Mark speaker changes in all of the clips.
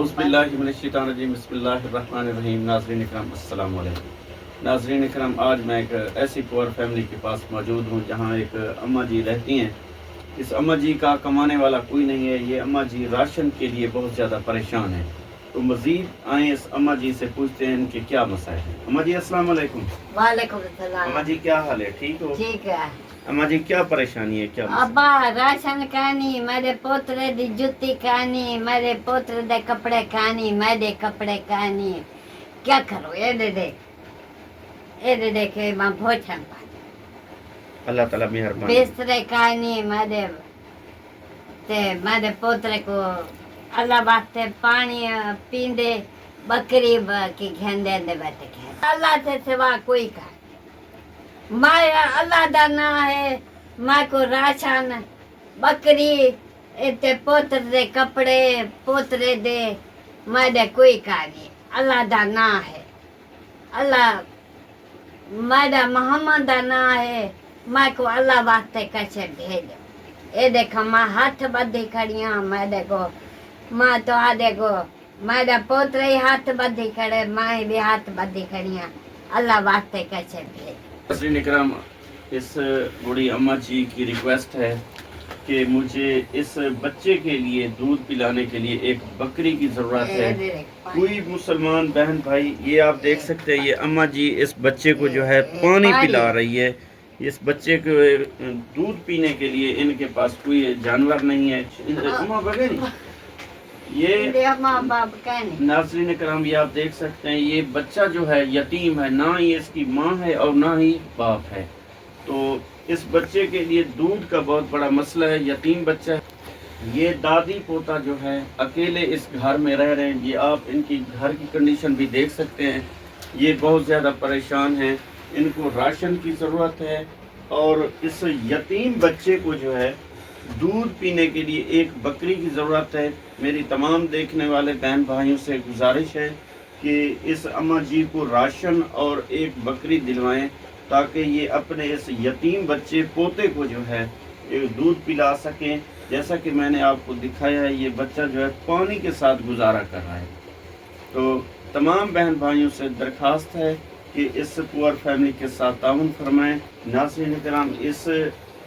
Speaker 1: اعوذ باللہ من الشیطان الرجیم بسم اللہ الرحمن الرحیم. ناظرین اکرام السلام علیکم. ناظرین اکرام، آج میں ایک ایسی پور فیملی کے پاس موجود ہوں جہاں ایک اماں جی رہتی ہیں. اس اماں جی کا کمانے والا کوئی نہیں ہے. یہ اماں جی راشن کے لیے بہت زیادہ پریشان ہیں. تو مزید آئیں اس اماں جی سے پوچھتے ہیں ان کے کیا مسائل ہیں. اماں جی السلام علیکم.
Speaker 2: وعلیکم السلام.
Speaker 1: اماں جی کیا حال ہے؟ ٹھیک ہو؟
Speaker 2: ٹھیک ہے.
Speaker 1: اماں جی کیا پریشانی ہے؟ کیا مسئلہ؟
Speaker 2: ابا راشن کھانی، میرے پوترے دی جُتی کھانی، میرے پوترے دے کپڑے کھانی، میرے کپڑے کھانی. کیا کرو؟ یہ دے کے ماں بھوجن پانی.
Speaker 1: اللہ تعالیٰ مہربانی.
Speaker 2: بسترے کھانی میرے پوترے کو اللہ واسطے پانی پیندے بکری کی گھندے دے بیٹھے کھائے. اللہ سے سوا کوئی کا میں اللہ دا نا ہے. میں کو راشن بکری تے پوتر دے کپڑے پوترے دے میں کوئی کہانی. اللہ دا نا ہے. اللہ میرا محمد دا نا ہے. میں کو اللہ واسطے کچھ بھیج. اے دیکھو ماں ہاتھ بدھی کھڑیاں. میں دیکھو ماں تو دیکھو میرا پوترے ہی ہاتھ بدھی کھڑے، میں بھی ہاتھ بدھی کھڑیاں. اللہ واسطے کچھ بھیج.
Speaker 1: ناظرین اکرام، اس بوڑھی اماں جی کی ریکویسٹ ہے کہ مجھے اس بچے کے لیے دودھ پلانے کے لیے ایک بکری کی ضرورت ہے. کوئی مسلمان بہن بھائی، یہ آپ دیکھ سکتے ہیں، یہ اماں جی اس بچے کو جو ہے پانی پلا رہی ہے. اس بچے کو دودھ پینے کے لیے ان کے پاس کوئی جانور نہیں ہے. یہ ناظرین اکرام، یہ آپ دیکھ سکتے ہیں، یہ بچہ جو ہے یتیم ہے. نہ ہی اس کی ماں ہے اور نہ ہی باپ ہے. تو اس بچے کے لیے دودھ کا بہت بڑا مسئلہ ہے. یتیم بچہ ہے. یہ دادی پوتا جو ہے اکیلے اس گھر میں رہ رہے ہیں. یہ آپ ان کی گھر کی کنڈیشن بھی دیکھ سکتے ہیں. یہ بہت زیادہ پریشان ہیں. ان کو راشن کی ضرورت ہے اور اس یتیم بچے کو جو ہے دودھ پینے کے لیے ایک بکری کی ضرورت ہے. میری تمام دیکھنے والے بہن بھائیوں سے گزارش ہے کہ اس اماں جی کو راشن اور ایک بکری دلوائیں تاکہ یہ اپنے اس یتیم بچے پوتے کو جو ہے دودھ پلا سکیں. جیسا کہ میں نے آپ کو دکھایا ہے، یہ بچہ جو ہے پانی کے ساتھ گزارا کر رہا ہے. تو تمام بہن بھائیوں سے درخواست ہے کہ اس پور فیملی کے ساتھ تعاون فرمائیں. ناظرین کرام، اس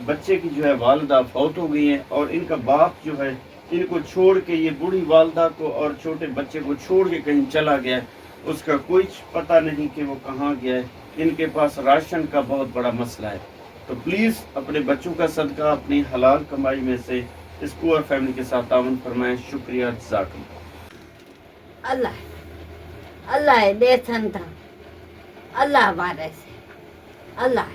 Speaker 1: بچے کی جو ہے والدہ فوت ہو گئی ہیں اور ان کا باپ جو ہے ان کو چھوڑ کے، یہ بوڑھی والدہ کو اور چھوٹے بچے کو چھوڑ کے کہیں چلا گیا. اس کا کوئی پتہ نہیں کہ وہ کہاں گیا ہے. ان کے پاس راشن کا بہت بڑا مسئلہ ہے. تو پلیز اپنے بچوں کا صدقہ اپنی حلال کمائی میں سے اس پور فیملی کے ساتھ تعاون فرمائیں. شکریہ. جزاکم
Speaker 2: اللہ دے سنتا اللہ ہمارے سے اللہ